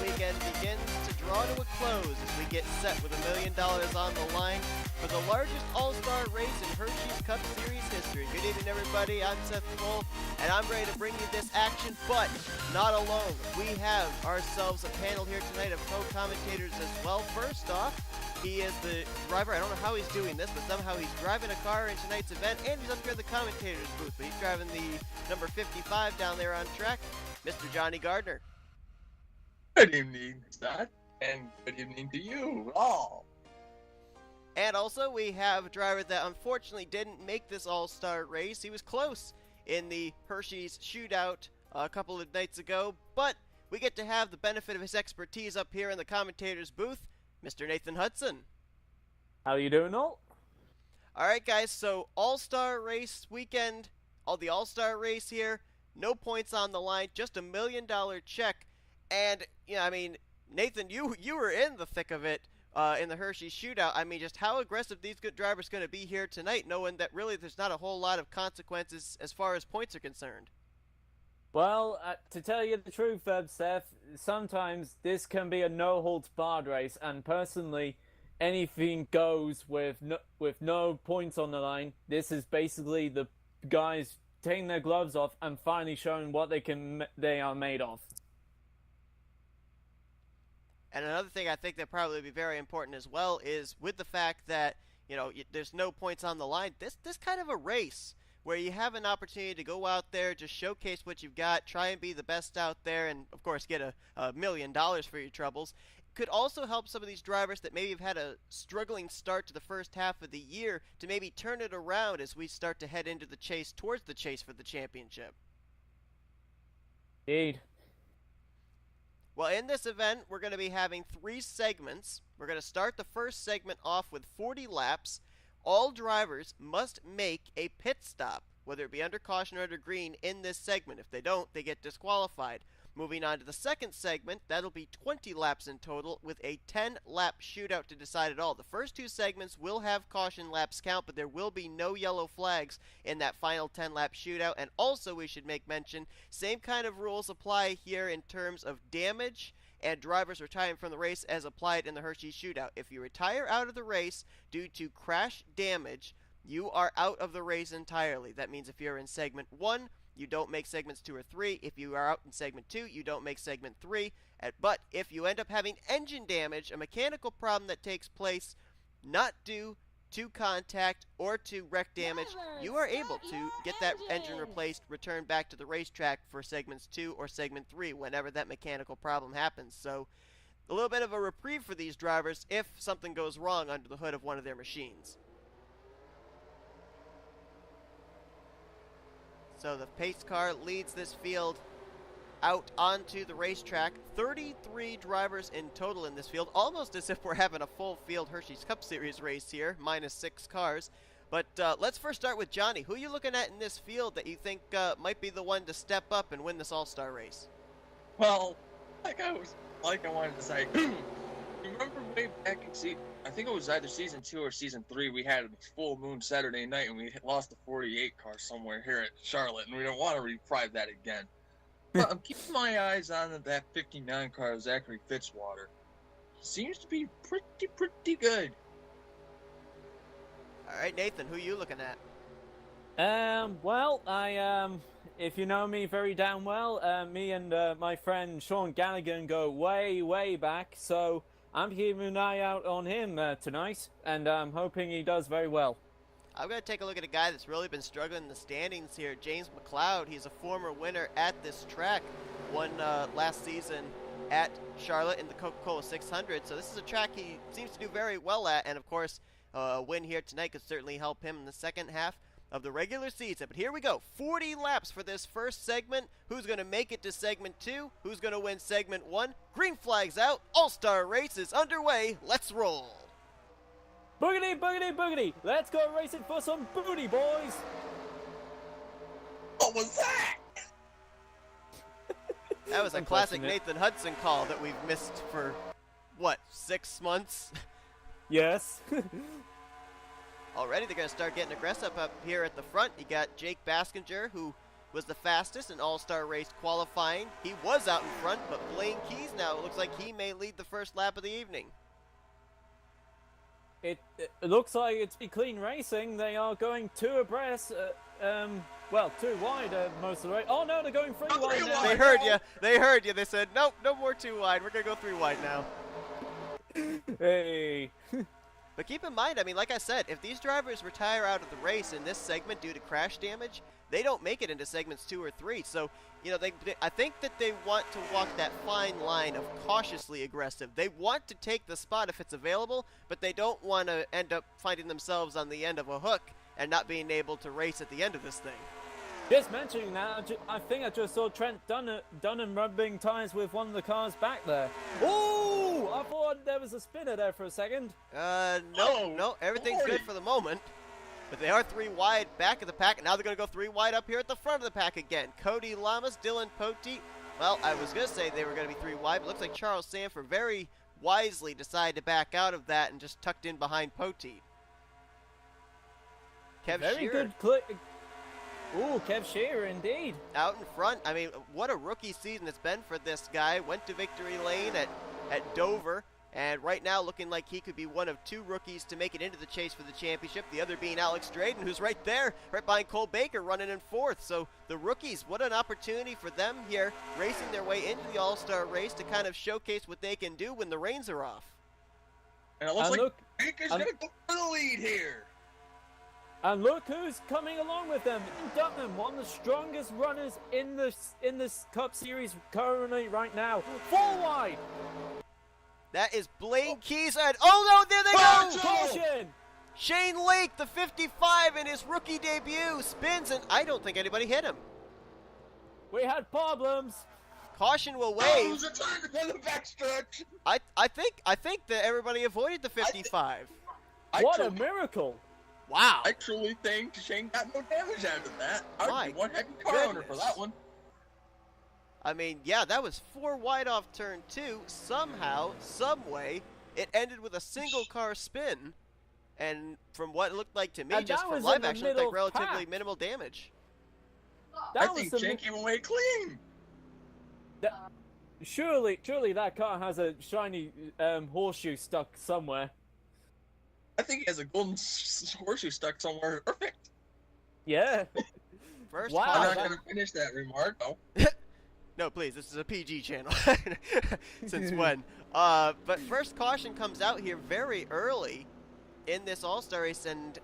weekend begins to draw to a close as we get set with $1 million on the line for the largest all-star race in Hersheys Cup Series history. Good evening, everybody. I'm Seth Cole, and I'm ready to bring you this action, but not alone. We have ourselves a panel here tonight of co-commentators as well. First off, he is the driver. I don't know how he's doing this, but somehow he's driving a car in tonight's event, and he's up here in the commentator's booth, but he's driving the number 55 down there on track, Mr. Johnny Gardner. Good evening, Scott, and good evening to you all. And also, we have a driver that unfortunately didn't make this all-star race. He was close in the Hersheys shootout a couple of nights ago, but we get to have the benefit of his expertise up here in the commentator's booth, Mr. Nathan Hudson. How you doing, all? Alright, guys, so all-star race weekend, the all-star race here, no points on the line, just $1 million check. And, you know, I mean, Nathan, you were in the thick of it in the Hershey shootout. I mean, just how aggressive these good drivers going to be here tonight, knowing that really there's not a whole lot of consequences as far as points are concerned. Well, to tell you the truth, Seth, sometimes this can be a no-holds-barred race, and personally, anything goes with no points on the line. This is basically the guys taking their gloves off and finally showing what they are made of. And another thing I think that probably would be very important as well is with the fact that, you know, there's no points on the line, this kind of a race where you have an opportunity to go out there, just showcase what you've got, try and be the best out there, and, of course, get $1 million for your troubles, could also help some of these drivers that maybe have had a struggling start to the first half of the year to maybe turn it around as we start to head into the chase, towards the chase for the championship. Indeed. Well, in this event, we're going to be having 3 segments. We're going to start the first segment off with 40 laps. All drivers must make a pit stop, whether it be under caution or under green, in this segment. If they don't, they get disqualified. Moving on to the second segment, that'll be 20 laps in total with a 10-lap shootout to decide it all. The first 2 segments will have caution laps count, but there will be no yellow flags in that final 10-lap shootout. And also, we should make mention, same kind of rules apply here in terms of damage and drivers retiring from the race as applied in the Hershey shootout. If you retire out of the race due to crash damage, you are out of the race entirely. That means if you're in segment 1, you don't make segments 2 or 3. If you are out in segment 2, you don't make segment 3. But if you end up having engine damage, a mechanical problem that takes place not due to contact or to wreck damage, you are able to get that engine replaced, returned back to the racetrack for segments 2 or segment 3 whenever that mechanical problem happens. So a little bit of a reprieve for these drivers if something goes wrong under the hood of one of their machines. So the pace car leads this field out onto the racetrack. 33 drivers in total in this field, almost as if we're having a full field Hershey's Cup Series race here, minus 6 cars. But let's first start with Johnny. Who are you looking at in this field that you think might be the one to step up and win this all-star race? Well, I wanted to say, remember way back in I think it was either season 2 or season 3, we had a full moon Saturday night and we lost a 48 car somewhere here at Charlotte, and we don't want to reprieve that again. But I'm keeping my eyes on that 59 car of Zachary Fitzwater. Seems to be pretty good. All right, Nathan, who are you looking at? Well, if you know me very damn well, me and my friend Sean Gallagher go way back, so I'm keeping an eye out on him tonight, and I'm hoping he does very well. I'm going to take a look at a guy that's really been struggling in the standings here, James McLeod. He's a former winner at this track, won last season at Charlotte in the Coca-Cola 600. So this is a track he seems to do very well at, and of course, a win here tonight could certainly help him in the second half of the regular season. But here we go, 40 laps for this first segment. Who's going to make it to segment 2? Who's going to win segment 1? Green flag's out. All-Star race is underway. Let's roll. Boogity, boogity, boogity. Let's go racing for some booty, boys. What was that? That was a classic Nathan Hudson call that we've missed for, what, 6 months? Yes. Already they're going to start getting aggressive up here at the front. You got Jake Baskinger, who was the fastest in All-Star race qualifying. He was out in front, but Blaine Keys now, it looks like he may lead the first lap of the evening. It looks like it's be clean racing. They are going two abreast. Well, too wide most of the way. Oh no, they're going three wide now. They heard you. They heard you. They said, nope, no more too wide. We're going to go 3 wide now. Hey. But keep in mind, I mean, like I said, if these drivers retire out of the race in this segment due to crash damage, they don't make it into segments 2 or 3. So, you know, I think that they want to walk that fine line of cautiously aggressive. They want to take the spot if it's available, but they don't want to end up finding themselves on the end of a hook and not being able to race at the end of this thing. Just mentioning that, I think I just saw Trent Dunham rubbing tires with one of the cars back there. Oh, I thought there was a spinner there for a second. No, everything's good for the moment. But they are 3 wide back of the pack, and now they're going to go 3 wide up here at the front of the pack again. Cody Lamas, Dylan Poteet. Well, I was going to say they were going to be 3 wide, but looks like Charles Sanford very wisely decided to back out of that and just tucked in behind Poteet. Kev Very Shearer. good click. Ooh, Kev Shearer indeed. Out in front. I mean, what a rookie season it's been for this guy. Went to victory lane at Dover. And right now looking like he could be one of 2 rookies to make it into the chase for the championship. The other being Alex Drayden, who's right there, right behind Cole Baker, running in 4th. So the rookies, what an opportunity for them here, racing their way into the All-Star race to kind of showcase what they can do when the reins are off. And it looks like Baker's going to go for the lead here. And look who's coming along with them. Dunham, one of the strongest runners in this Cup Series currently right now. 4 wide. That is Blaine Keys. And oh no, there they go! Caution! Shane Lake, the 55 in his rookie debut, spins, and I don't think anybody hit him. We had problems. Caution will Oh, wave. it was a turn for the backstretch. I think that everybody avoided the 55. What a miracle! Wow. I truly think Shane got no damage out of that. My I'd be one heavy car owner for goodness. that one. I mean, yeah, that was 4 wide off turn 2. Somehow, someway, it ended with a single car spin. And from what it looked like to me, And just that from was live in the action, it looked like middle relatively pack. minimal damage. I think Shane came away clean. Surely that car has a shiny horseshoe stuck somewhere. I think he has a golden horseshoe stuck somewhere. Perfect. Yeah. First Wow. I'm caution. not going to finish that remark, though. No, please, this is a PG channel. Since when? But first caution comes out here very early in this All-Star race, and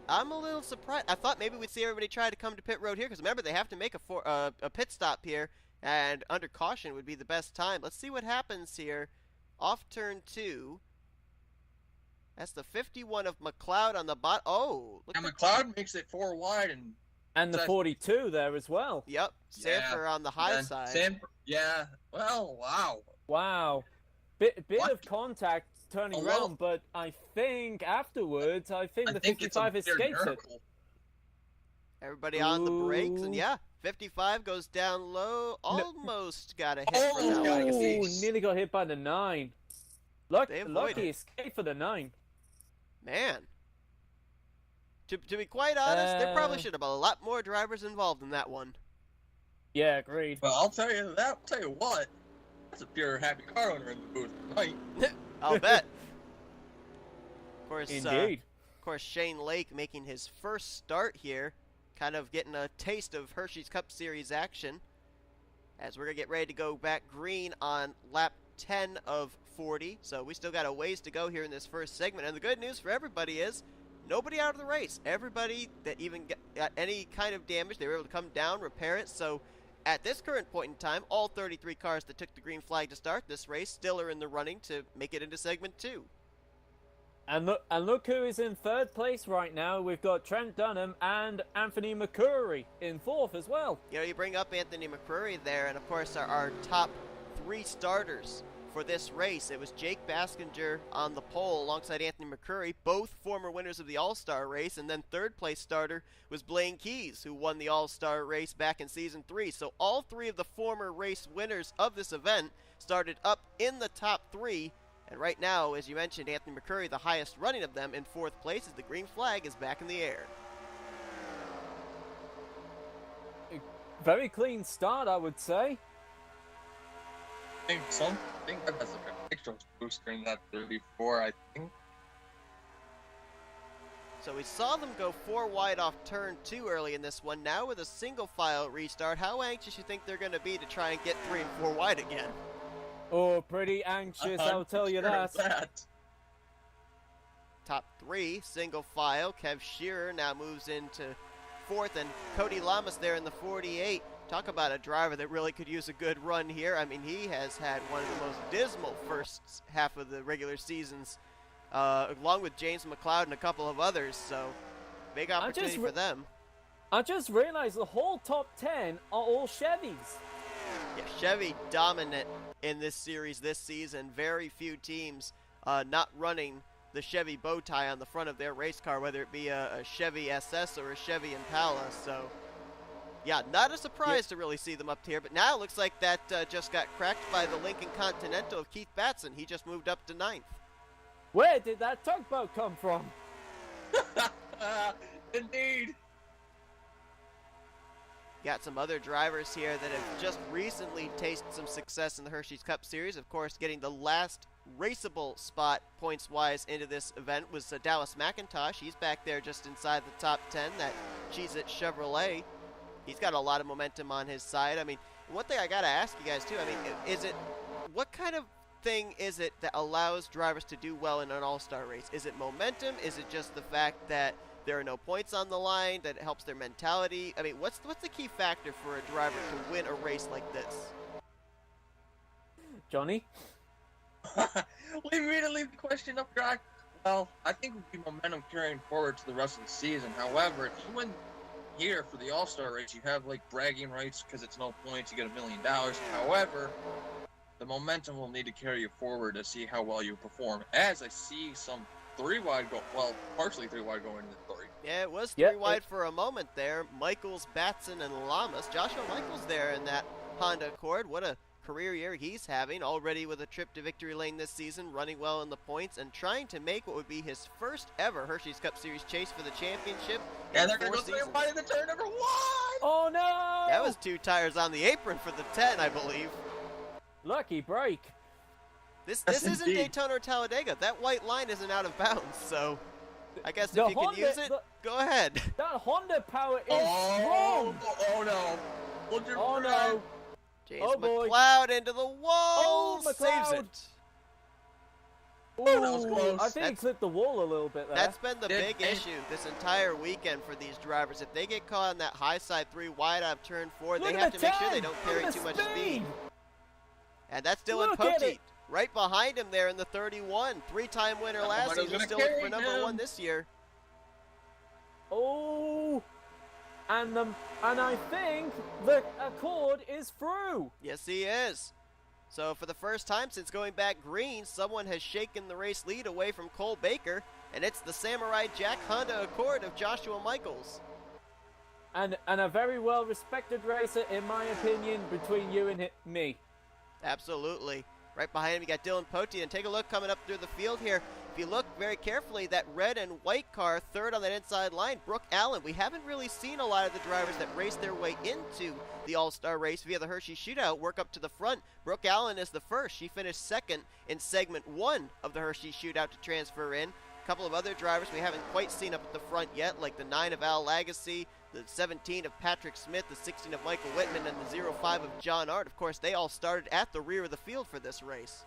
I'm a little surprised. I thought maybe we'd see everybody try to come to pit road here, because remember, they have to make a pit stop here, and under caution would be the best time. Let's see what happens here. Off turn 2. That's the 51 of McLeod on the bot. Oh, look And at McLeod makes it 4 wide, and The 42 there as well. Yep, Sanford on the high then side. yeah. Well, wow. Wow. Bit What? of contact turning A little- around, but I think afterwards, the I think it's a 55 mere escapes it. miracle. Everybody on the brakes, and Ooh. yeah, 55 goes down low. Almost got a hit Almost for that got one. a hit. Ooh, nearly got hit by the 9. They avoided Lucky it. escape for the 9. Man. To be quite honest, there probably Uh, should have been a lot more drivers involved in that one. Yeah, agreed. Well, I'll tell you what. That's a pure happy car owner in the booth tonight. I'll bet. Of Indeed. course, Shane Lake making his first start here, kind of getting a taste of Hersheys Cup Series action, as we're going to get ready to go back green on lap 10 of 40. So we still got a ways to go here in this first segment. And the good news for everybody is nobody out of the race. Everybody that even got any kind of damage, they were able to come down, repair it. So at this current point in time, all 33 cars that took the green flag to start this race still are in the running to make it into segment 2. And look who is in 3rd place right now. We've got Trent Dunham and Anthony McCurry in 4th as well. You know, you bring up Anthony McCurry there, and of course our top 3 starters for this race. It was Jake Baskinger on the pole alongside Anthony McCurry, both former winners of the All-Star race, and then 3rd place starter was Blaine Keys, who won the All-Star race back in Season 3. So all 3 of the former race winners of this event started up in the top 3, and right now, as you mentioned, Anthony McCurry, the highest running of them, in 4th place as the green flag is back in the air. very clean start, I would say. I think that has like an extra booster in that 34, I think. So we saw them go 4 wide off turn 2 early in this one. Now with a single file restart, how anxious you think they're going to be to try and get 3 and 4 wide again? Oh, pretty anxious, I'll tell you that. Top 3, single file. Kev Shearer now moves into 4th, and Cody Lamas there in the 48. Talk about a driver that really could use a good run here. I mean, he has had one of the most dismal first half of the regular seasons, along with James McLeod and a couple of others, so big opportunity for them. I just realized the whole top 10 are all Chevys. Yeah, Chevy dominant in this series this season. Very few teams not running the Chevy bow tie on the front of their race car, whether it be a Chevy SS or a Chevy Impala. So, yeah, not a surprise to really see them up here. But now it looks like that just got cracked by the Lincoln Continental of Keith Batson. He just moved up to 9th. Where did that tugboat come from? Indeed. Got some other drivers here that have just recently tasted some success in the Hersheys Cup Series. Of course, getting the last raceable spot points-wise into this event was Dallas McIntosh. He's back there just inside the top 10. That Cheez-It Chevrolet. He's got a lot of momentum on his side. I mean, one thing I got to ask you guys, too, I mean, what kind of thing is it that allows drivers to do well in an all-star race? Is it momentum? Is it just the fact that there are no points on the line, that it helps their mentality? I mean, what's the key factor for a driver to win a race like this? Johnny? Leave me to leave the question up, Jack. Well, I think it would be momentum carrying forward to the rest of the season. However, if you win here for the All-Star race, you have like bragging rights because it's no points, you get $1 million. However, the momentum will need to carry you forward to see how well you perform. As I see some 3 wide go, well, partially 3 wide going into 3. Yeah, it was 3 wide for a moment there. Michaels, Batson, and Lamas. Joshua Michaels there in that Honda Accord. What a career year he's having, already with a trip to victory lane this season, running well in the points, and trying to make what would be his first ever Hersheys Cup Series chase for the championship. And they're going to go 3 wide in the turn number 1! Oh, no! That was 2 tires on the apron for the 10, I believe. Lucky break. This isn't Daytona or Talladega. That white line isn't out of bounds, so I guess if you can use it, go ahead. That Honda power is strong. Oh, no. Oh, no. James McLeod into the wall. Saves it. Ooh, that was close. I think he clipped the wall a little bit there. That's been the big issue this entire weekend for these drivers. If they get caught on that high side 3 wide out of turn 4, they have to make sure they don't carry too much speed. And that's Dylan Poteet. Right behind him there in the 31. 3-time winner last season, still looking for number 1 this year. Oh, and I think the Accord is through. Yes, he is. So for the first time since going back green, someone has shaken the race lead away from Cole Baker, and it's the Samurai Jack Honda Accord of Joshua Michaels. And a very well-respected racer, in my opinion, between you and me. Absolutely. Right behind him, you got Dylan Poteet, and take a look coming up through the field here. If you look very carefully, that red and white car, third on that inside line, Brooke Allen. We haven't really seen a lot of the drivers that race their way into the All-Star race via the Hershey Shootout work up to the front. Brooke Allen is the first. She finished second in segment 1 of the Hershey Shootout to transfer in. A couple of other drivers we haven't quite seen up at the front yet, like the 9 of Al Lagasse, the 17 of Patrick Smith, the 16 of Michael Whitman, and the 05 of John Art. Of course, they all started at the rear of the field for this race.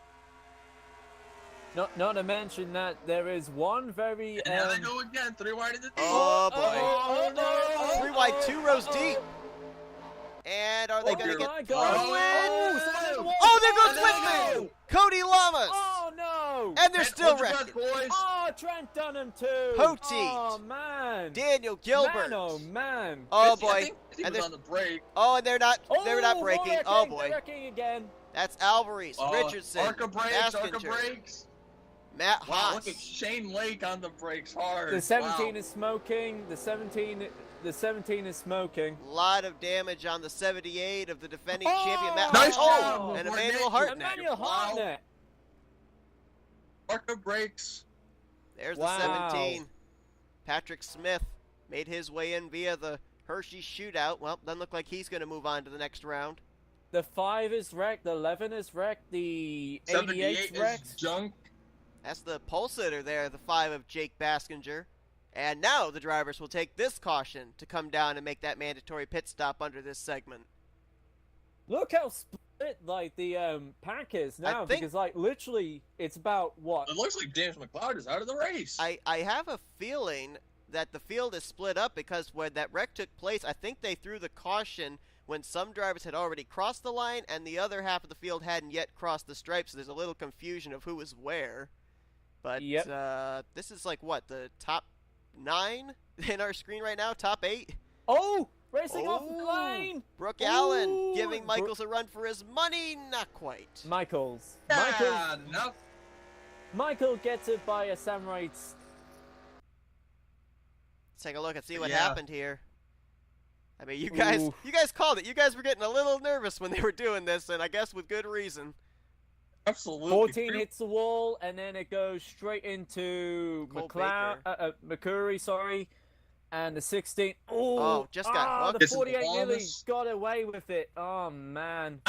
Not to mention that there is one very... And now they go again, 3 wide in the deep. Oh, boy. Oh, no. 3 wide, 2 rows deep. And are they going to get... Oh, there goes Whitman! Cody Lamas! Oh, no! And they're still wrecking. Oh, Trent Dunham, too! Poteet! Oh, man! Daniel Gilbert! Man, oh, man! Oh, boy. I think and was on the break. Oh, and they're not braking. Wrecking, oh, boy. Wrecking again. That's Alvarez, Richardson, Arca brakes. Matt Haas. Wow, look at Shane Lake on the brakes hard. The 17 is smoking. The 17 is smoking. A lot of damage on the 78 of the defending champion, Matt Nice Haas. job. And Emmanuel Hartnett. Emmanuel Hartnett. Arca brakes. There's the 17. Patrick Smith made his way in via the Hershey shootout. Well, doesn't look like he's going to move on to the next round. The 5 is wrecked, the 11 is wrecked, the 88 is wrecked. Is junk. That's the pole sitter there, the 5 of Jake Baskinger. And now the drivers will take this caution to come down and make that mandatory pit stop under this segment. Look how split, like, the pack is now, because, like, literally, it's about, what? It looks like James McLeod is out of the race. I have a feeling that the field is split up because when that wreck took place, I think they threw the caution when some drivers had already crossed the line and the other half of the field hadn't yet crossed the stripe, so there's a little confusion of who was where. But this is like, what, the top 9 in our screen right now? Top 8? Oh! Racing off the lane! Brooke Allen giving Michaels a run for his money? Not quite. Michaels. No. Michael gets it by a samurai. Let's take a look and see what happened here. I mean, you guys called it. You guys were getting a little nervous when they were doing this, and I guess with good reason. Absolutely. 14 hits the wall, and then it goes straight into McCurry, sorry. And the 16. Oh, just got hooked. The 48 nearly got away with it. Oh, man.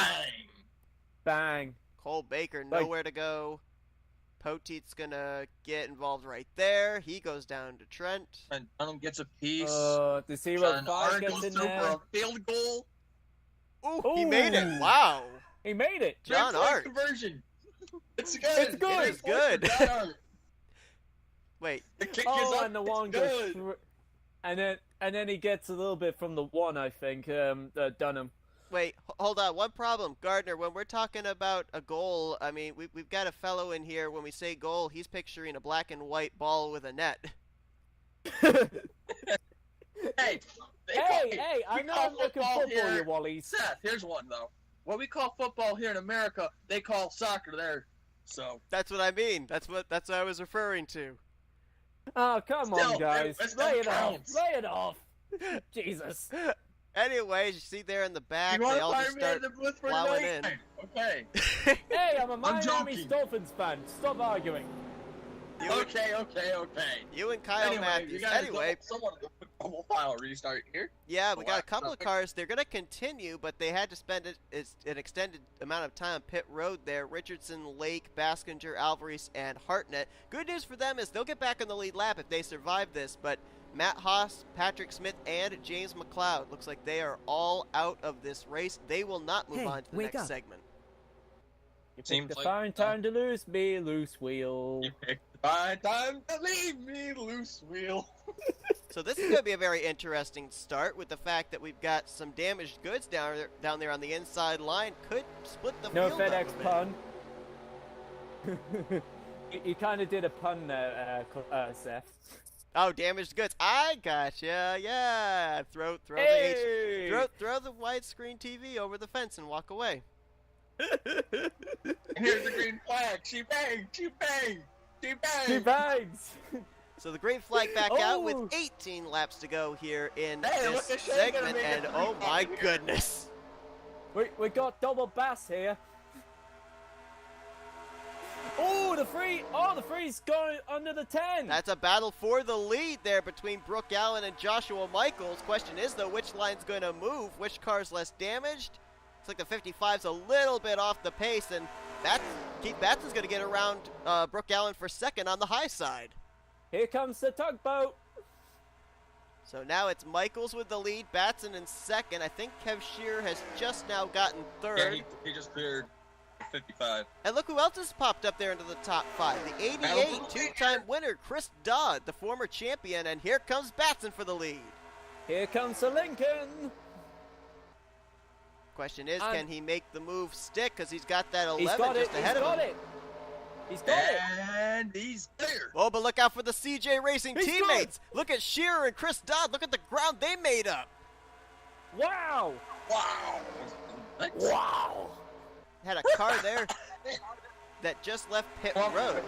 Bang. Cole Baker, nowhere to go. Poteet's going to get involved right there. He goes down to Trent. And Dunham gets a piece. The 0-5 gets in there. For a field goal. Ooh, he made it. Wow. He made it. John Art. Conversion. It's good. It's good. It is good. Wait. The kick Oh, is up. and the one it's goes good. through. And then he gets a little bit from the 1, I think, Dunham. Wait, hold on. One problem, Gardner. When we're talking about a goal, I mean, we've got a fellow in here. When we say goal, he's picturing a black and white ball with a net. Hey, I know I'm looking football, you Wallies. Seth, here's one, though. What we call football here in America, they call soccer there. So That's what I mean. That's what I was referring to. Oh, come on, guys. Lay it off. counts. Lay it off. Jesus. Anyways, you see there in the back, you want they to all fire just me out start of the booth for plowing tonight? Okay. Hey, I'm a Miami joking. Dolphins fan. Stop arguing. Okay. You and Kyle Matthews. Anyway, someone double file restart here. yeah, we got a couple of cars. They're going to continue, but they had to spend an extended amount of time on pit road there. Richardson, Lake, Baskinger, Alvarez, and Hartnett. Good news for them is they'll get back on the lead lap if they survive this, but Matt Haas, Patrick Smith, and James McLeod looks like they are all out of this race. They will not move on to the next segment. You Seems picked the like- fine time to lose me, loose wheel. You picked the fine time to leave me loose wheel. So this is going to be a very interesting start with the fact that we've got some damaged goods down there on the inside line. Could split the No field up FedEx a bit. pun. You kind of did a pun there, Seth. Oh, damaged goods. I gotcha. Yeah. Throw Hey! throw the widescreen TV over the fence and walk away. And here's the green flag. She banged. She banged. She banged. Two bags. So the green flag back out with Oh. 18 laps to go here in Hey, this look at Shane gonna segment, make and it oh free my here. goodness. We got double bass here. Oh, the free's going under the 10. That's a battle for the lead there between Brooke Allen and Joshua Michaels. Question is, though, which line's going to move? Which car's less damaged? Looks like the 55's a little bit off the pace, and Keith Batson's going to get around Brooke Allen for second on the high side. Here comes the tugboat. So now it's Michaels with the lead, Batson in second. I think Kev Shear has just now gotten third. Yeah, he just cleared 55. And look who else has popped up there into the top 5. The 88 two-time winner, Chris Dodd, the former champion. And here comes Batson for the lead. Here comes the Lincoln. Question is, can he make the move stick? Because he's got that 11 He's got just it. ahead of him. He's got it. And he's there. Oh, but look out for the CJ Racing He's teammates. Look at Shearer and Chris Dodd. Look at the ground they made up. Wow. Wow. Wow. Had a car there that just left pit road.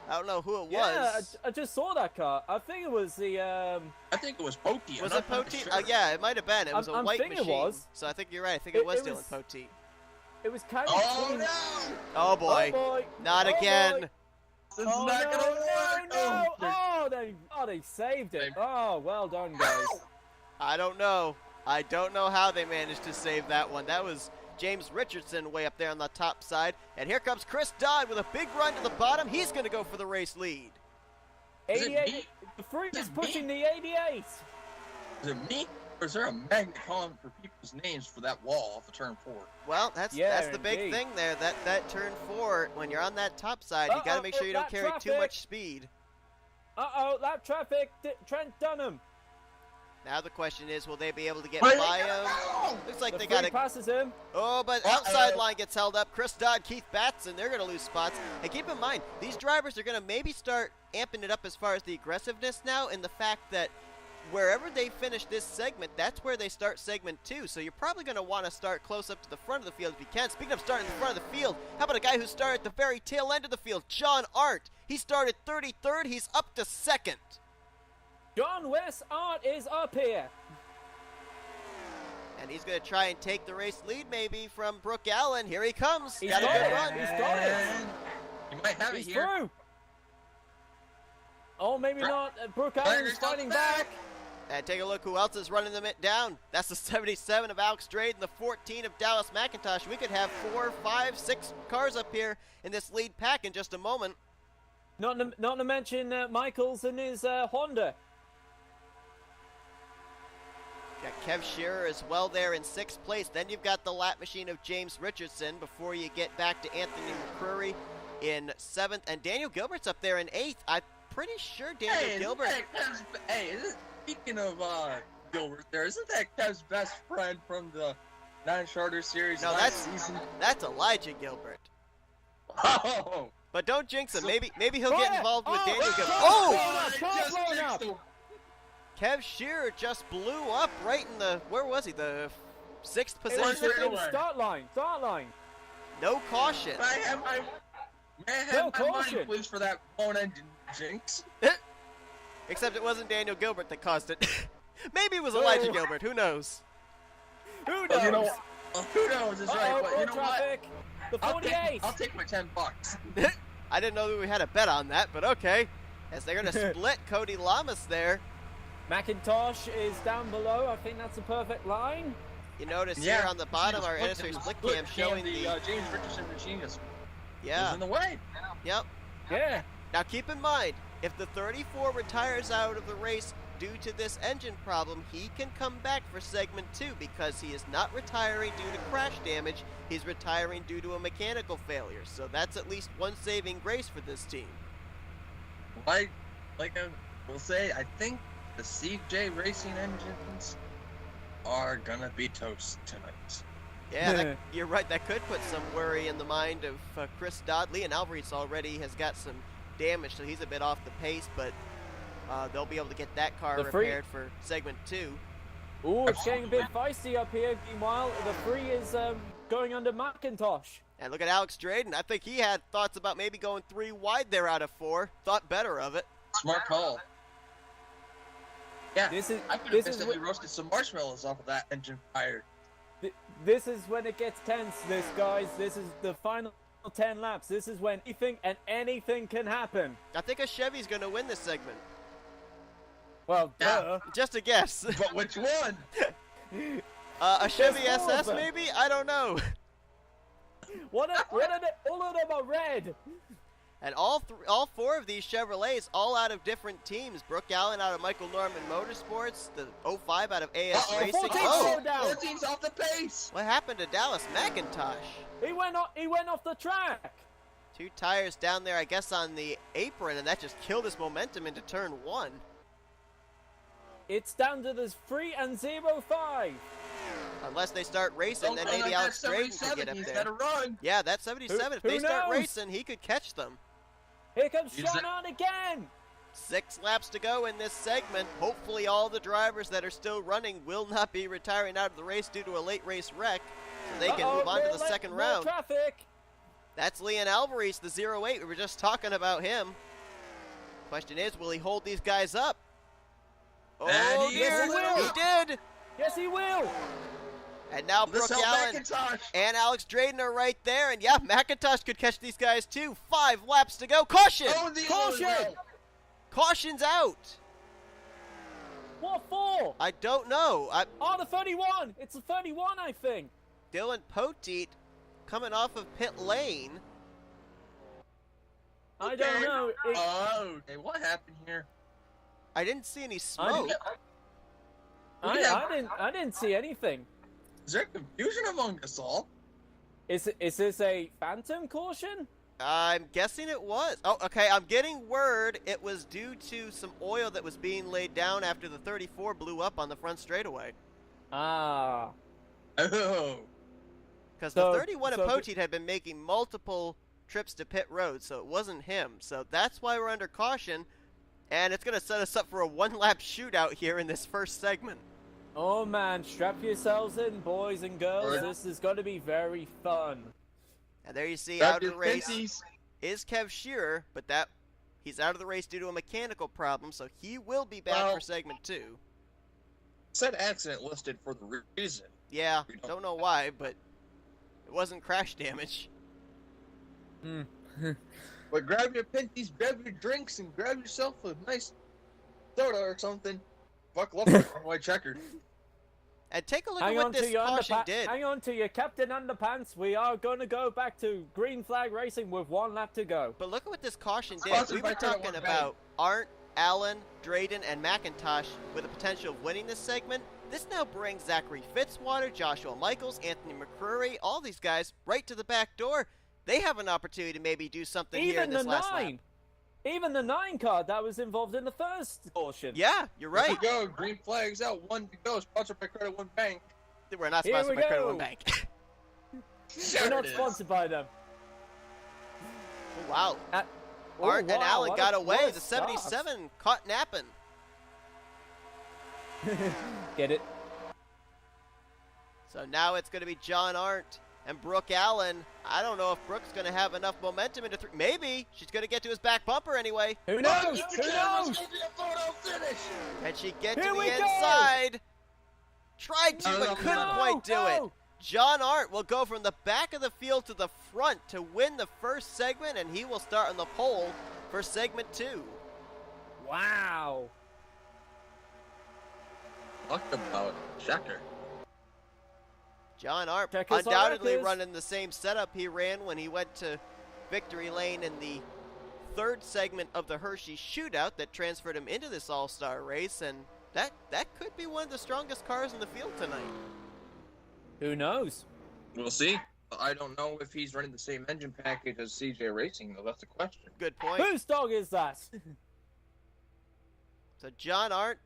I don't know who it Yeah, was. I just saw that car. I think it was the I think it was Pokey. Was it Poteet? Yeah, it might have been. It was a I'm white thinking it machine. was. So I think you're right. I think it was it Dylan was- Poteet. it was kind of Oh clean. no! Oh boy. Oh boy. Not Oh, again. boy. This is Oh, not no, gonna work. no, no. Oh, they saved it. They- Oh, well done, guys. I don't know. I don't know how they managed to save that one. That was James Richardson way up there on the top side. And here comes Chris Dodd with a big run to the bottom. He's going to go for the race lead. Is it 88. me? The free Is is it pushing me? the 88. Is it me? Or is there a magnet calling for people's names for that wall off of turn 4? Well, that's the big indeed. thing there. That turn 4, when you're on that top side, you got to make sure you don't that carry too traffic. much speed. Uh-oh, that traffic. Trent Dunham. Now the question is, will they be able to get Wait, by him? no! Looks like The they free got to. passes him. Oh, but Uh-oh. outside line gets held up. Chris Dodd, Keith Batson, they're going to lose spots. And keep in mind, these drivers are going to maybe start amping it up as far as the aggressiveness now, and the fact that wherever they finish this segment, that's where they start segment 2. So you're probably going to want to start close up to the front of the field if you can. Speaking of starting at the front of the field, how about a guy who started at the very tail end of the field, John Arndt? He started 33rd. He's up to 2nd. John West Art is up here. And he's going to try and take the race lead maybe from Brooke Allen. Here he comes. He's Got a got good it. run. He's got it. You might have He's it here. through. Oh, maybe not. Brooke Riders Allen's fighting coming back. And take a look who else is running them down. That's the 77 of Alex Drade and the 14 of Dallas McIntosh. We could have 4, 5, 6 cars up here in this lead pack in just a moment. Not to mention Michaels and his Honda. Got Kev Shearer as well there in 6th place. Then you've got the lap machine of James Richardson before you get back to Anthony McCrory in 7th. And Daniel Gilbert's up there in 8th. I'm pretty sure Daniel Gilbert... Speaking of Gilbert there, isn't that Kev's best friend from the non-charter series No, last season? that's Elijah Gilbert. Oh! But don't jinx him. Maybe he'll Fire! get involved with Oh, Daniel Gilbert. oh! Oh! Car blown up. Kev Shearer just blew up right in the... Where was he? The 6th It was position? in the start line. Start line. No caution. May I have No my caution. money, please, for that phone engine jinx? Except it wasn't Daniel Gilbert that caused it. Maybe it was Elijah Oh. Gilbert. Who knows? Who knows? Well, you know, who knows is right, but you know what? traffic. The 48. I'll take my $10. I didn't know that we had a bet on that, but okay. As they're going to split Cody Lamas there. McIntosh is down below. I think that's a perfect line. You notice here on the bottom, our NSCRA split cam showing the... James Richardson machine is Yeah. in the way. Yep. Yeah. Now keep in mind, if the 34 retires out of the race due to this engine problem, he can come back for segment 2 because he is not retiring due to crash damage. He's retiring due to a mechanical failure. So that's at least one saving grace for this team. Like I will say, I think the CJ Racing engines are gonna be toast tonight. Yeah, you're right. That could put some worry in the mind of Chris Dodd. Leon Alvarez already has got some damage, so he's a bit off the pace, but they'll be able to get that car repaired for segment 2. Ooh, it's getting a bit feisty up here. Meanwhile, the free is going under McIntosh. And look at Alex Drayden. I think he had thoughts about maybe going 3 wide there out of 4. Thought better of it. Smart call. Yeah, This is I could have this is instantly roasted some marshmallows off of that engine fire. this is when it gets tense. Guys. This is the final 10 laps. This is when anything can happen. I think a Chevy's going to win this segment. Well, Yeah. duh. Just a guess. But which one? A Chevy There's 4 of SS them. maybe? I don't know. What are they? All of them are red. And all 4 of these Chevrolets, all out of different teams. Brooke Allen out of Michael Norman Motorsports, the 05 out of AS Racing. 14 Oh, slowed down. 14's off the pace. what happened to Dallas McIntosh? He went off the track. 2 tires down there, I guess, on the apron, and that just killed his momentum into turn 1. It's down to the 3 and 0.5. Unless they start racing, Don't then run maybe like Alex that Drayden could get 77. up He's there. got to run. Yeah, that's 77. If they Who start knows? racing, he could catch them. Here comes Is Sean that- on again. 6 laps to go in this segment. Hopefully all the drivers that are still running will not be retiring out of the race due to a late race wreck, so they can move on to the second round. Traffic. That's Leon Alvarez, the 08. We were just talking about him. Question is, will he hold these guys up? Oh, And yes, dear, he will. he did. Yes, he will. And now This Brooke hell Allen McIntosh. and Alex Drayden are right there. And yeah, McIntosh could catch these guys too. 5 laps to go. Caution! Oh, the Caution! other way. Caution's out. What for? I don't know. Oh, the 31! It's the 31, I think. Dylan Poteet coming off of pit lane. I don't know. Okay, what happened here? I didn't see any smoke. I didn't see anything. Is there confusion among us all? Is this a phantom caution? I'm guessing it was. Oh, okay, I'm getting word it was due to some oil that was being laid down after the 34 blew up on the front straightaway. Ah. Oh. Because the 31 of Poteet had been making multiple trips to pit road, so it wasn't him. So that's why we're under caution, and it's going to set us up for a one-lap shootout here in this first segment. Oh man, strap yourselves in, boys and girls. Right. This is going to be very fun. And there you see Grab out of the your race pinkies. is Kev Shearer, but he's out of the race due to a mechanical problem, so he will be back Well, for segment 2. Said accident listed for the reason. Yeah, don't know why, but it wasn't crash damage. But grab your pinkies, grab your drinks, and grab yourself a nice soda or something. Buckle up for the white checkered. And take a look at what this caution did. Hang on to your Captain Underpants. We are going to go back to green flag racing with 1 lap to go. But look at what this caution did. Sponsored We by were Credit talking One about Arndt, Allen, Drayden, and McIntosh with the potential of winning this segment. This now brings Zachary Fitzwater, Joshua Michaels, Anthony McCrory, all these guys right to the back door. They have an opportunity to maybe do something here in this last lap. Even the 9 car that was involved in the first caution. Yeah, you're right. Here we go. Green flags out. 1 to go. Sponsored by Credit One Bank. We're not Here sponsored we by Credit go. One Bank. We're not sponsored by them. Oh, wow. Oh, Arndt and wow, Allen what got a- away. what a The start. 77 caught napping. Get it? So now it's going to be John Arndt and Brooke Allen. I don't know if Brooke's going to have enough momentum into 3. Maybe. She's going to get to his back bumper anyway. Who knows? It's Who knows? gonna be a photo finish. And she get Here to the we go. inside. Tried to, but No, couldn't no. quite do it. No. John Arndt will go from the back of the field to the front to win the first segment, and he will start on the pole for segment 2. Wow. Talk about checker. John Arndt Check his undoubtedly records. running the same setup he ran when he went to victory lane in the third segment of the Hershey shootout that transferred him into this all-star race, and that could be one of the strongest cars in the field tonight. Who knows? We'll see. I don't know if he's running the same engine package as CJ Racing, though. That's the question. Good point. Whose dog is that? So John Arndt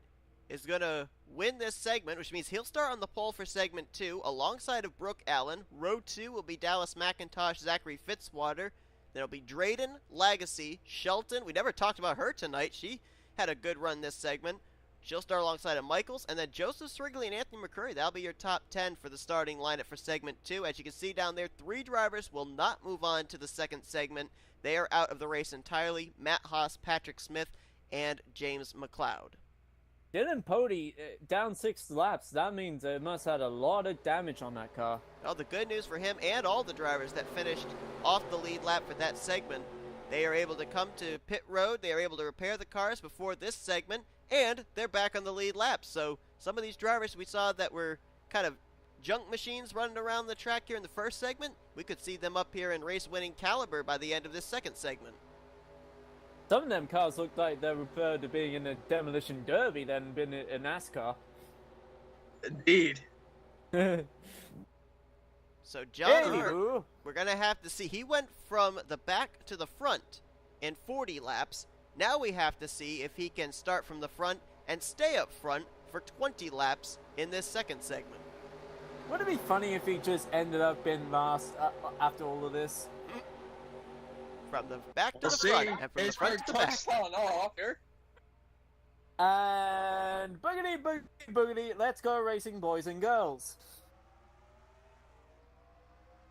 is going to win this segment, which means he'll start on the pole for segment 2 alongside of Brooke Allen. Row 2 will be Dallas McIntosh, Zachary Fitzwater. Then it'll be Drayden, Lagacy, Shelton. We never talked about her tonight. She had a good run this segment. She'll start alongside of Michaels. And then Joseph Srigley and Anthony McCurry. That'll be your top 10 for the starting lineup for segment 2. As you can see down there, 3 drivers will not move on to the second segment. They are out of the race entirely. Matt Haas, Patrick Smith, and James McLeod. Dylan Pody down 6 laps. That means it must have had a lot of damage on that car. Oh, the good news for him and all the drivers that finished off the lead lap for that segment, they are able to come to pit road. They are able to repair the cars before this segment, and they're back on the lead lap. So some of these drivers we saw that were kind of junk machines running around the track here in the first segment, we could see them up here in race-winning caliber by the end of this second segment. Some of them cars look like they're referred to being in a demolition derby than being a NASCAR. Indeed. So John Arndt, Anywho, we're going to have to see. He went from the back to the front in 40 laps. Now we have to see if he can start from the front and stay up front for 20 laps in this second segment. wouldn't it be funny if he just ended up being last after all of this? From the back to We'll the see. front and from the It's front to the back. falling off here. And boogity, boogity, boogity, let's go racing, boys and girls.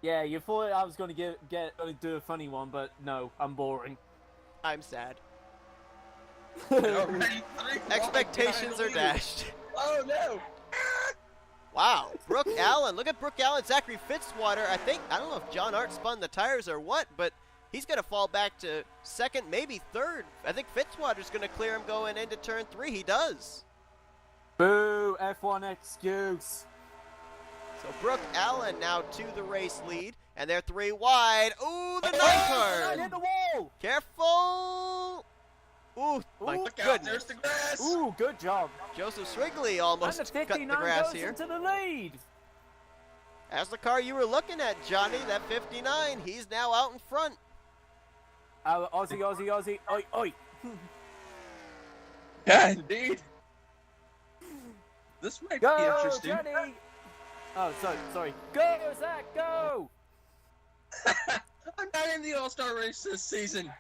Yeah, you thought I was going to do a funny one, but no, I'm boring. I'm sad. Already 3 Expectations are dashed. Oh no! Wow, Brooke Allen. Look at Brooke Allen, Zachary Fitzwater. I don't know if John Arndt spun the tires or what, but he's going to fall back to second, maybe third. I think Fitzwater's going to clear him going into turn 3. He does. Boo, F1 excuse. So Brooke Allen now to the race lead, and they're 3 wide. Ooh, the 9 car! Hit the wall! Careful! Ooh, my Look out, goodness. there's the grass. Ooh, good job. Joseph Swigley almost And the cut the 59 grass goes here. into the lead. That's the car you were looking at, Johnny, that 59. He's now out in front. Aussie, Aussie, Aussie. Oi, oi. Yeah, indeed. This might be Go, interesting. Johnny. Oh, sorry. Go, Zach, go. I'm not in the All-Star race this season.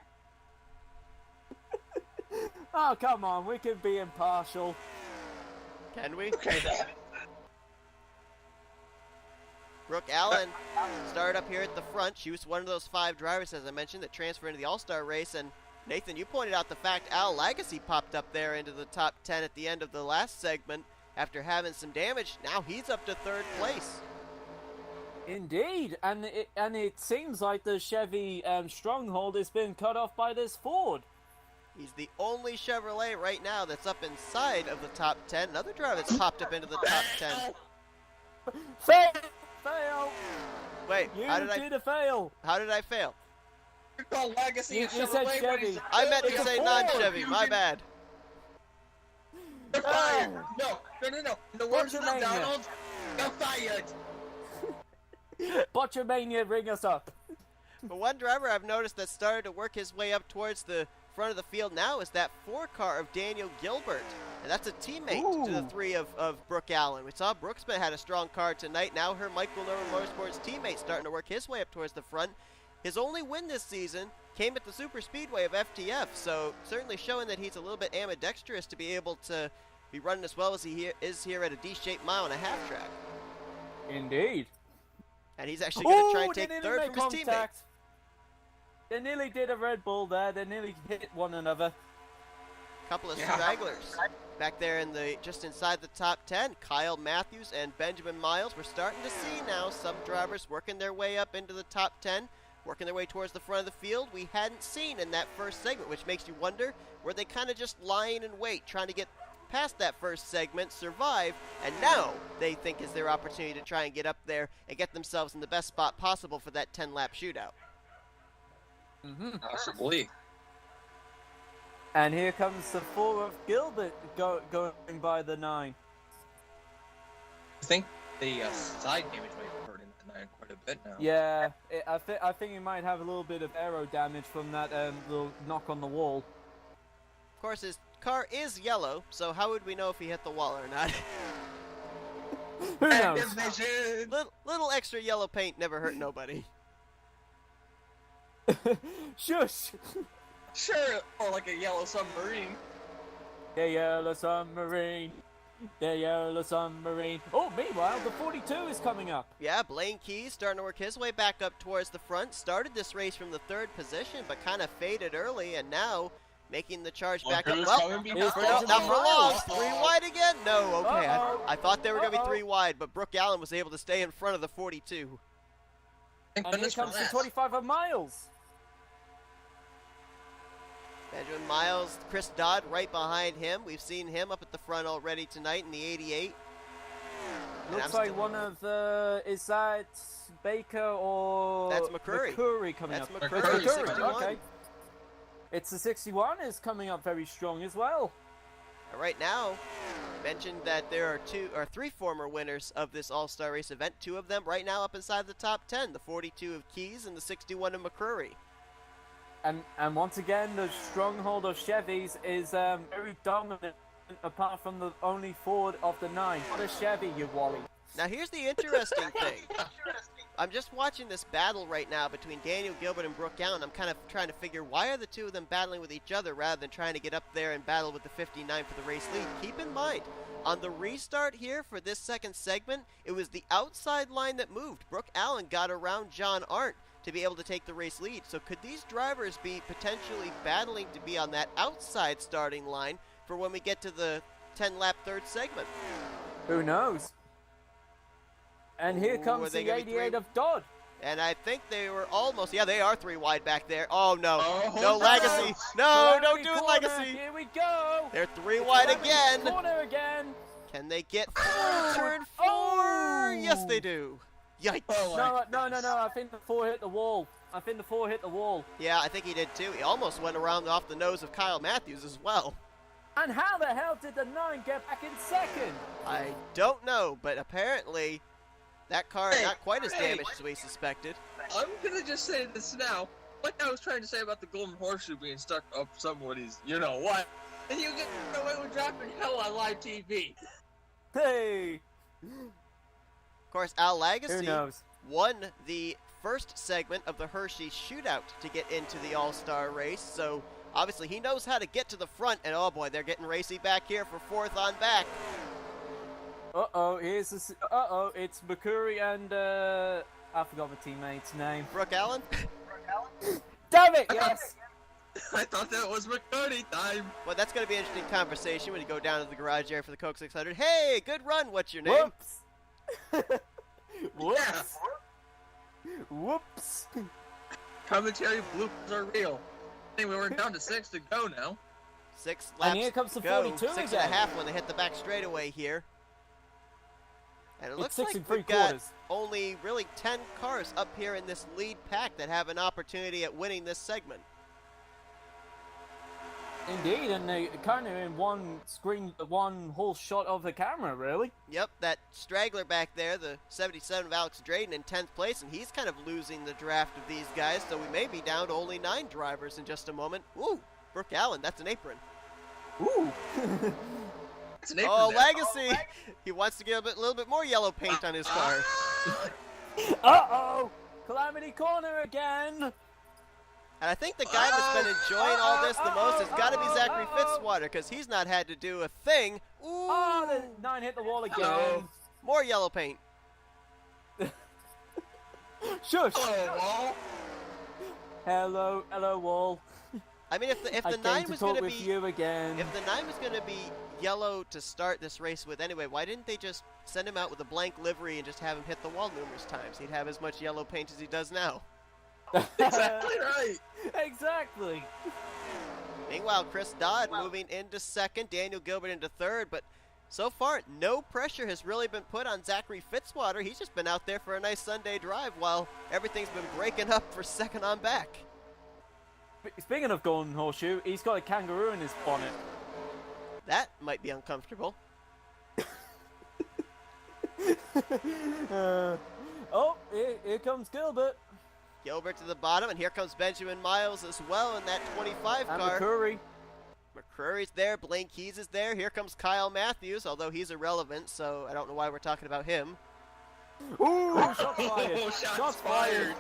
Oh, come on. We can be impartial. Can we? Okay, then. Brooke Allen started up here at the front. She was one of those 5 drivers, as I mentioned, that transferred into the All-Star race. And Nathan, you pointed out the fact Al Lagasse popped up there into the top 10 at the end of the last segment after having some damage. Now he's up to 3rd place. Indeed, and it seems like the Chevy stronghold has been cut off by this Ford. He's the only Chevrolet right now that's up inside of the top 10. Another driver that's popped up into the top 10. Fail! Wait, You how did a fail. How did I fail? You're called Legacy You and said Chevrolet. Chevy. I meant to It's a say Ford. non-Chevy. My bad. You're fired. No. In the words of Butchermania. McDonald's, you're fired. Butchermania, bring us up. But one driver I've noticed that started to work his way up towards the front of the field now is that 4 car of Daniel Gilbert. And that's a teammate to the 3 of Brooke Allen. We saw Brooksman had a strong car tonight. Now her Michael Norman Motorsports teammate starting to work his way up towards the front. His only win this season came at the Super Speedway of FTF, so certainly showing that he's a little bit ambidextrous to be able to be running as well as he is here at a D-shaped mile-and-a-half track. Indeed. And he's actually going to try and they take nearly 3rd made from his teammate. contact. They nearly did a Red Bull there. They nearly hit one another. Couple of stragglers back there in the just inside the top 10. Kyle Matthews and Benjamin Miles. We're starting to see now some drivers working their way up into the top 10, working their way towards the front of the field. We hadn't seen in that first segment, which makes you wonder, were they kind of just lying in wait, trying to get past that first segment, survive, and now they think is their opportunity to try and get up there and get themselves in the best spot possible for that 10-lap shootout. Possibly. And here comes the 4 of Gilbert going by the 9. I think the side damage might be hurting the 9 quite a bit now. Yeah, I think he might have a little bit of aero damage from that little knock on the wall. Of course, his car is yellow, so how would we know if he hit the wall or not? Who knows? Little extra yellow paint never hurt nobody. Shush! Sure, or like a yellow submarine. The yellow submarine. The yellow submarine. Oh, meanwhile, the 42 is coming up. Yeah, Blaine Keys starting to work his way back up towards the front. Started this race from the 3rd position, but kind of faded early, and now making the charge back up. Well, not for long. 3 wide again? No, okay. I thought they were going to be 3 wide, but Brooke Allen was able to stay in front of the 42. Thank And here goodness for comes the that. 25 of Miles. Benjamin Miles, Chris Dodd right behind him. We've seen him up at the front already tonight in the 88. And Looks I'm like still- one of the... Is that Baker or... That's McCurry. McCurry coming That's up. McCurry, It's 61. okay. It's the 61 is coming up very strong as well. Right now, mentioned that there are 3 former winners of this All-Star Race event. 2 of them right now up inside the top 10. The 42 of Keys and the 61 of McCurry. And once again, the stronghold of Chevys is very dominant, apart from the only Ford of the 9. What a Chevy, you Wally. Now here's the interesting thing. I'm just watching this battle right now between Daniel Gilbert and Brooke Allen. I'm kind of trying to figure why are the 2 of them battling with each other rather than trying to get up there and battle with the 59 for the race lead. Keep in mind, on the restart here for this second segment, it was the outside line that moved. Brooke Allen got around John Arndt to be able to take the race lead. So could these drivers be potentially battling to be on that outside starting line for when we get to the 10-lap 3rd segment? Who knows? And here Ooh, comes are they the gonna be 88 three? of Dodd. And I think they were almost, yeah, they are 3 wide back there. Oh, no. Oh, No, no. Legacy. No, Corner, don't do it, corner. Legacy. Here we go. They're 3 wide again. Corner again. Can they get through turn 4? Oh! Yes, they do. Yikes. Oh, No. I think the 4 hit the wall. Yeah, I think he did too. He almost went around off the nose of Kyle Matthews as well. And how the hell did the 9 get back in second? I don't know, but apparently that car is not quite as damaged as we suspected. I'm gonna just say this now. Like I was trying to say about the golden horseshoe being stuck up somebody's, you know what? And you get away with dropping hell on live TV. Hey! Of course, Al Who Lagasse knows? won the first segment of the Hershey shootout to get into the All-Star race, so obviously he knows how to get to the front, and oh boy, they're getting racy back here for 4th on back. Uh-oh, it's McCurry and, I forgot my teammate's name. Brooke Allen? Damn it, yes! I thought that was McCarty time. Well, that's going to be an interesting conversation when you go down to the garage area for the Coke 600. Hey, good run, what's your name? Whoops! Whoops! Whoops! Commentary bloopers are real. Anyway, we're down to 6 to go now. 6 laps And here comes the to go. 42 6 again. and a half when they hit the back straightaway here. And it looks It's 6 like and 3 we've got quarters. only really 10 cars up here in this lead pack that have an opportunity at winning this segment. Indeed, and they kind of in one whole shot of the camera, really. Yep, that straggler back there, the 77 of Alex Drayden in 10th place, and he's kind of losing the draft of these guys, so we may be down to only 9 drivers in just a moment. Ooh, Brooke Allen, that's an apron. Ooh! It's an apron Oh, there. Lagasse! He wants to get a little bit more yellow paint on his car. Uh-oh! Calamity Corner again! And I think the guy that's been enjoying all this the most has got to be Zachary Fitzwater, because he's not had to do a thing. Ooh! Oh, the 9 hit the wall again. Hello. More yellow paint. Shush! Hello, Wall. Hello, wall. I mean, if the I 9 came to was talk going to with be you again. if the 9 was going to be yellow to start this race with anyway, why didn't they just send him out with a blank livery and just have him hit the wall numerous times? He'd have as much yellow paint as he does now. Exactly right. Exactly. Meanwhile, Chris Dodd moving into 2nd, Daniel Gilbert into 3rd, but so far, no pressure has really been put on Zachary Fitzwater. He's just been out there for a nice Sunday drive while everything's been breaking up for 2nd on back. Speaking of golden horseshoe, he's got a kangaroo in his bonnet. That might be uncomfortable. Oh, here comes Gilbert. Gilbert to the bottom, and here comes Benjamin Miles as well in that 25 And car. McCurry. McCrory's there, Blaine Keys is there. Here comes Kyle Matthews, although he's irrelevant, so I don't know why we're talking about him. Ooh, shots fired. Oh, Shots fired.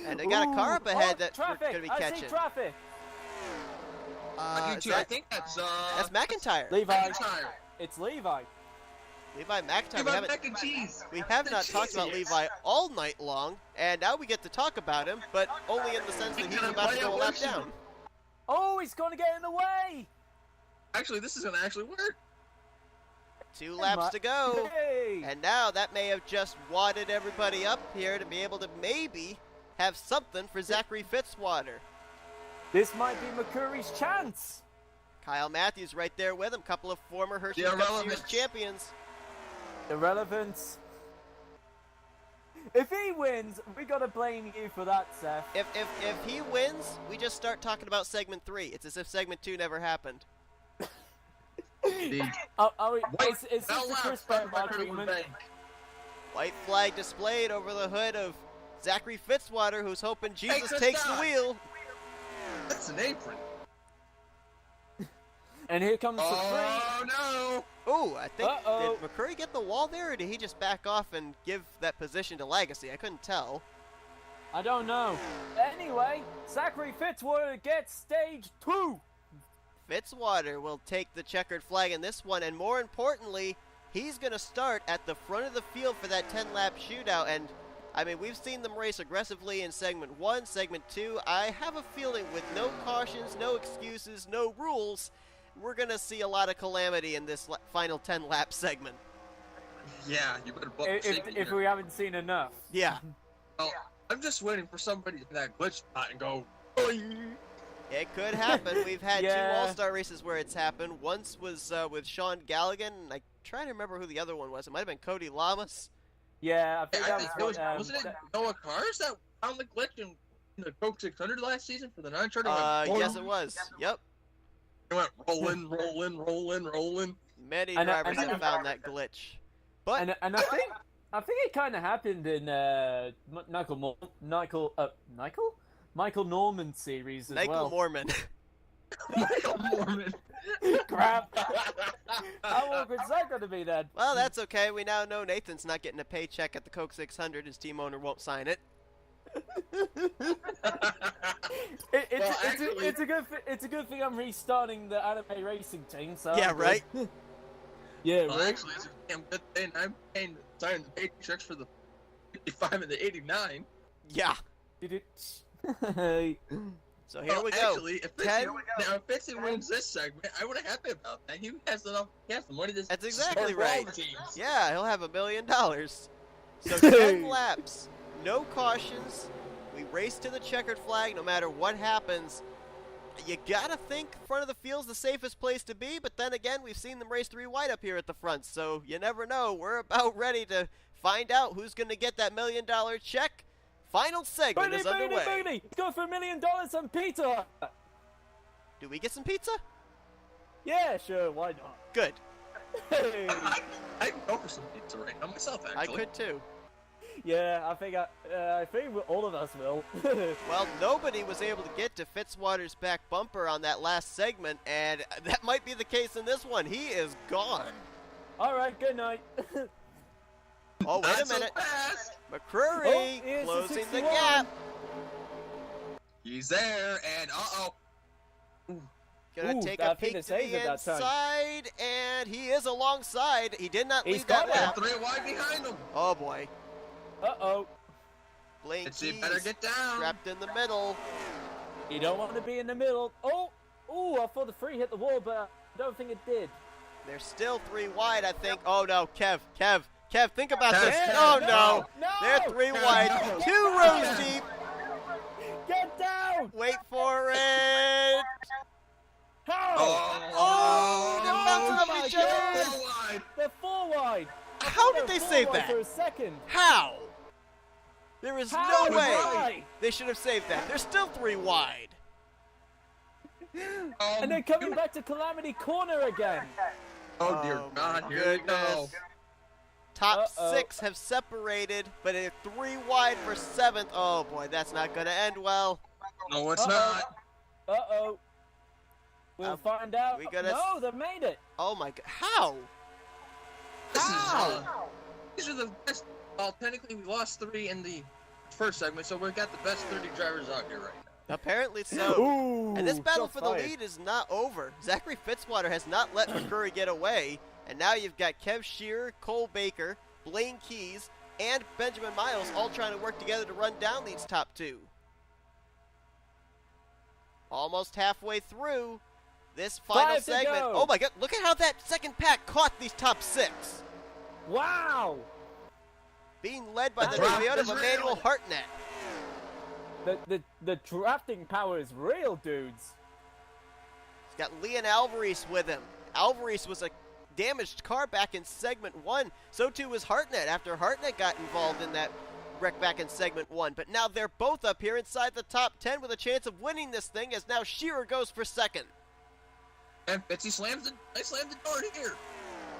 And they got a car up ahead that we're traffic. going to be I catching. see traffic. I do too. I think that's McIntyre. Levi. McIntyre. It's Levi. Levi McIntyre. Give him mac and cheese. We have not talked about Levi all night long, and now we get to talk about him, but only in the sense that he's about to go a lap down. Oh, he's going to get in the way. Actually, this is gonna actually work. 2 laps to go. Hey. And now that may have just wadded everybody up here to be able to maybe have something for Zachary Fitzwater. This might be McCurry's chance. Kyle Matthews right there with him, couple of former Hershey The Cup Series irrelevance. champions. Irrelevance. If he wins, we gotta blame you for that, Seth. If he wins, we just start talking about segment 3. It's as if segment 2 never happened. The Is this the Chris Benoit treatment? White flag displayed over the hood of Zachary Fitzwater, who's hoping Jesus Chris takes the Dodd. wheel. That's an apron. And here comes the Oh no! Ooh, I think, Uh-oh. did McCurry get the wall there, or did he just back off and give that position to Lagasse? I couldn't tell. I don't know. Anyway, Zachary Fitzwater gets stage 2. Fitzwater will take the checkered flag in this one, and more importantly, he's going to start at the front of the field for that 10-lap shootout. And, I mean, we've seen them race aggressively in segment 1, segment 2. I have a feeling with no cautions, no excuses, no rules, we're going to see a lot of calamity in this final 10-lap segment. Yeah, you better bump If we haven't seen enough. Yeah. Well, I'm just waiting for somebody to that glitch spot and go. Boing. It could happen. We've had Yeah. two All-Star races where it's happened. Once was with Sean Galligan, and I try to remember who the other one was. It might have been Cody Lamas. Yeah, I think I that think was it was, wasn't it Noah Cars that found the glitch in the Coke 600 last season for the non-charter? Yes, it was. Yep. It went rolling. Many And drivers and- have found that glitch. But and I think it kind of happened in Michael Norman series as Michael well. Mormon. Michael Mormon. Crap. How awkward is that going to be then? Well, that's okay. We now know Nathan's not getting a paycheck at the Coke 600. His team owner won't sign it. It's a good thing I'm restarting the anime racing team. So Yeah, I'm good. right? Yeah, Well, right. actually, it's a damn good thing I'm signing the paychecks for the 55 and the 89. Yeah. So here Well, we go. Actually, if Fitzy wins this segment, I would have happy about that. He has enough. He has the money to That's exactly start all right. the teams. Yeah, he'll have $1 million. So 10 laps, no cautions. We race to the checkered flag no matter what happens. You gotta think front of the field's the safest place to be, but then again, we've seen them race 3 wide up here at the front, so you never know. We're about ready to find out who's gonna get that $1 million check. Final segment is underway. Booty! Go for $1 million on pizza! Do we get some pizza? Yeah, sure, why not? Good. Hey. I'd go for some pizza right now myself, I actually. could too. Yeah, I think all of us will. Well, nobody was able to get to Fitzwater's back bumper on that last segment, and that might be the case in this one. He is gone. All right, good night. Oh, wait Not a minute. So fast. McCrory Oh, here's the closing the 61. gap. He's there, and Gonna Ooh, take I a think peek it's to the Hayes at that time. inside, and he is alongside. He did not He's leave that got it. lap. 3 wide behind him. Oh, boy. Uh-oh. Blaine Fitzy Keys better get down. trapped in the middle. You don't want to be in the middle. Oh! Ooh, I thought the free hit the wall, but I don't think it did. They're still 3 wide, I think. Oh, no. Kev, think about Kev, this. Kev, Oh, no. no. They're 3 wide. no. 2 rows deep. Get down! Wait for it. How? Oh, they're bouncing off each other. 4 wide. They're 4 wide. I How thought did they they were 4 save wide that? For a second. How? There is How? no way Why? they should have saved that. They're still 3 wide. And then coming back to Calamity Corner again. Oh dear Oh, God, my here we go. goodness. Top Uh-oh. 6 have separated, but they're 3 wide for 7th. Oh boy, that's not going to end well. No, it's Uh-oh. not. Uh-oh. We'll find out. we gotta No, they made it. Oh my god, how? This is, How? these are the best. Well, technically, we lost 3 in the first segment, so we've got the best 30 drivers out here right now. Apparently so. Ooh, And this battle shots for the fired. lead is not over. Zachary Fitzwater has not let McCurry get away, and now you've got Kev Shearer, Cole Baker, Blaine Keys, and Benjamin Miles all trying to work together to run down these top 2. Almost halfway through this final 5 to segment. go. Oh my god, look at how that second pack caught these top 6. Wow. Being led by the Draft Toyota is of Emmanuel real. Hartnett. The drafting power is real, dudes. He's got Leon Alvarez with him. Alvarez was a damaged car back in segment 1. So too was Hartnett after Hartnett got involved in that wreck back in segment 1. But now they're both up here inside the top 10 with a chance of winning this thing as now Shearer goes for 2nd. And Fitzy slams the door here.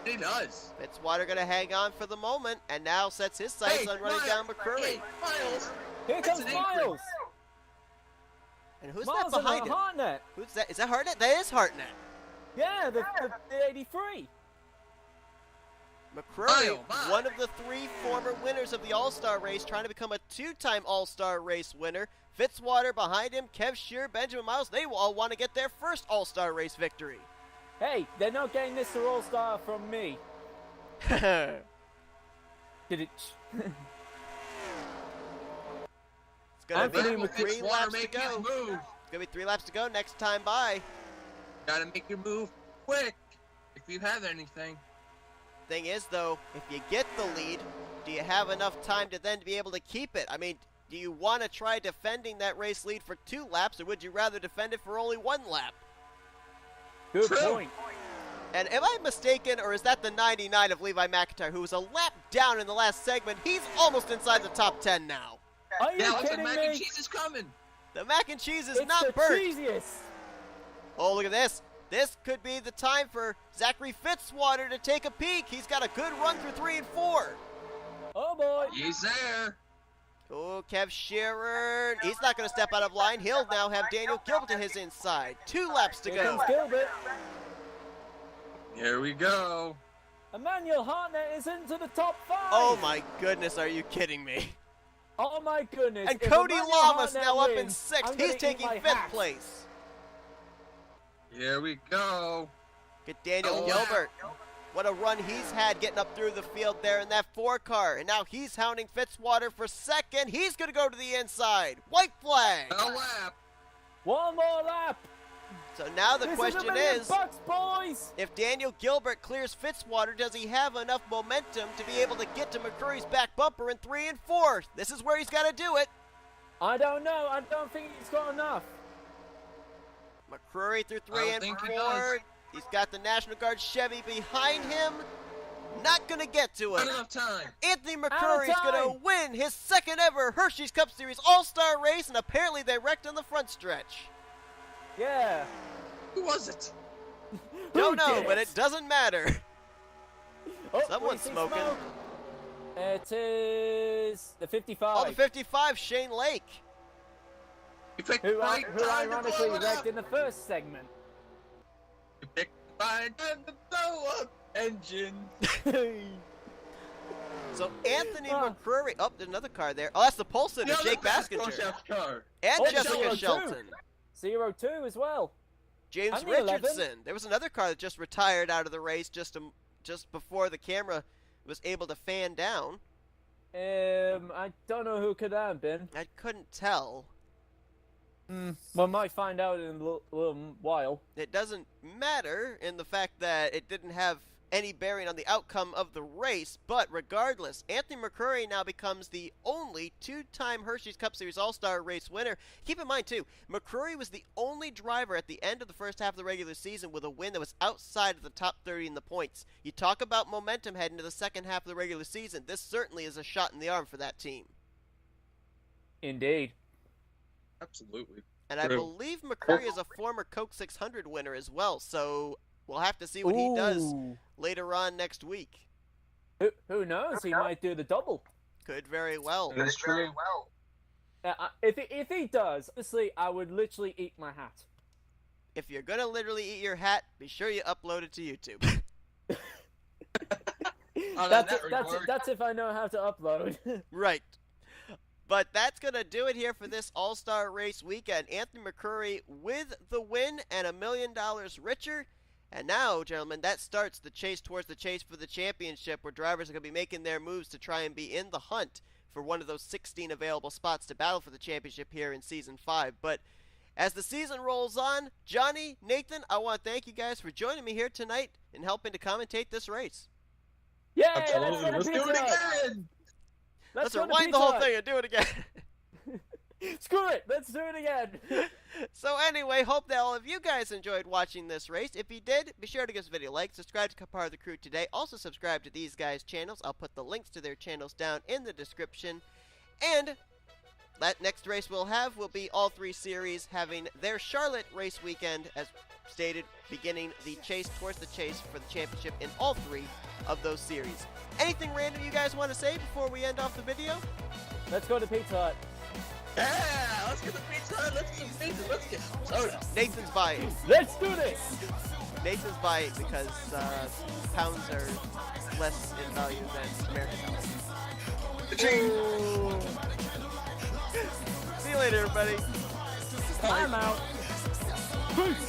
He does. Fitzwater going to hang on for the moment and now sets his sights on running down McCurry. Hey, Miles. Here That's comes an Miles. And who's Miles that behind and him? Hartnett. Who's that? Is that Hartnett? That is Hartnett. Yeah, the 83. McCurry, Mile. one of the 3 former winners of the All-Star race, trying to become a 2-time All-Star race winner. Fitzwater behind him, Kev Shearer, Benjamin Miles, they will all want to get their first All-Star race victory. Hey, they're not getting this All-Star from me. It's Did it? gonna Anthony be 3 Fitzwater laps to make his go. move. It's gonna be 3 laps to go next time by. Gotta make your move quick if you have anything. Thing is, though, if you get the lead, do you have enough time to then be able to keep it? I mean, Do you want to try defending that race lead for 2 laps, or would you rather defend it for only 1 lap? Good True. point. And am I mistaken, or is that the 99 of Levi McIntyre, who was a lap down in the last segment? He's almost inside the top 10 now. Are you Yeah, looks like kidding mac me? and cheese is coming. The mac and cheese is It's not the burnt. cheesiest. Oh, look at this. This could be the time for Zachary Fitzwater to take a peek. He's got a good run through 3 and 4. Oh boy. He's there. Oh, Kev Sheeran. He's not going to step out of line. He'll now have Daniel Gilbert to his inside. 2 laps to Here go. comes Gilbert. Here we go. Emmanuel Hartnett is into the top 5. Oh my goodness, are you kidding me? Oh my goodness. And If Cody Emmanuel Lamas Hartnett now up in wins, 6th. I'm He's gonna eat taking my 5th hat. place. Here we go. Get Daniel Oh, Gilbert. What a run he's had getting up through the field there in that 4 car. And now he's hounding Fitzwater for 2nd. He's going to go to the inside. White flag. A lap. One more lap. So now the This question is $1 million is, bucks, boys. if Daniel Gilbert clears Fitzwater, does he have enough momentum to be able to get to McCurry's back bumper in 3 and 4? This is where he's got to do it. I don't know. I don't think he's got enough. McCurry through I 3 don't and think he 4. does. He's got the National Guard Chevy behind him. Not going to get to Not it. enough time. Anthony McCurry is going to time. win his 2nd ever Hersheys Cup Series All-Star race, and apparently they wrecked on the front stretch. Yeah. Who was it? Don't know, did but it doesn't matter. Oh, Someone's we see smoking. smoke. It is the 55. Oh, the 55, Shane Lake. You picked who the right who time to ironically blow it wrecked up. in the first segment. You picked the right time to blow up engine. So Anthony Oh. McCurry. Oh, there's another car there. Oh, that's the pole sitter, Jake Baskinger. car. And Oh, Jessica 0-2. Shelton. 0-2 as well. James I'm the 11. Richardson. There was another car that just retired out of the race just before the camera was able to fan down. I don't know who could that have been. I couldn't tell. We might find out in a little while. It doesn't matter in the fact that it didn't have any bearing on the outcome of the race, but regardless, Anthony McCurry now becomes the only 2-time Hersheys Cup Series All-Star race winner. Keep in mind, too, McCurry was the only driver at the end of the first half of the regular season with a win that was outside of the top 30 in the points. You talk about momentum heading to the second half of the regular season. This certainly is a shot in the arm for that team. Indeed. Absolutely. And I True. believe McCurry is a former Coke 600 winner as well, so we'll have to see what he does Ooh. later on next week. Who knows? He might do the double. Could very well. That's true. If he does, honestly, I would literally eat my hat. If you're gonna literally eat your hat, be sure you upload it to YouTube. That's if I know how to upload. Right. But that's gonna do it here for this All-Star Race weekend. Anthony McCurry with the win and $1 million richer. And now, gentlemen, that starts the chase towards the chase for the championship, where drivers are going to be making their moves to try and be in the hunt for one of those 16 available spots to battle for the championship here in Season 5. But as the season rolls on, Johnny, Nathan, I want to thank you guys for joining me here tonight and helping to commentate this race. Yeah, Absolutely. let's Let's do it again. Let's go to rewind the pizza whole Hut. thing and do it again. Screw it, let's do it again. So anyway, hope that all of you guys enjoyed watching this race. If you did, be sure to give this video a like, subscribe to become part of the crew today. Also subscribe to these guys' channels. I'll put the links to their channels down in the description. And that next race we'll have will be all 3 series having their Charlotte race weekend, as stated, beginning the chase towards the chase for the championship in all 3 of those series. Anything random you guys want to say before we end off the video? Let's go to Pizza Hut. Yeah, let's get the pizza. Let's get the pizza. Let's get soda. Nathan's buying. Let's do this. Nathan's buying because pounds are less in value than American dollars. Ka-ching. See you later, everybody. I'm out. Peace.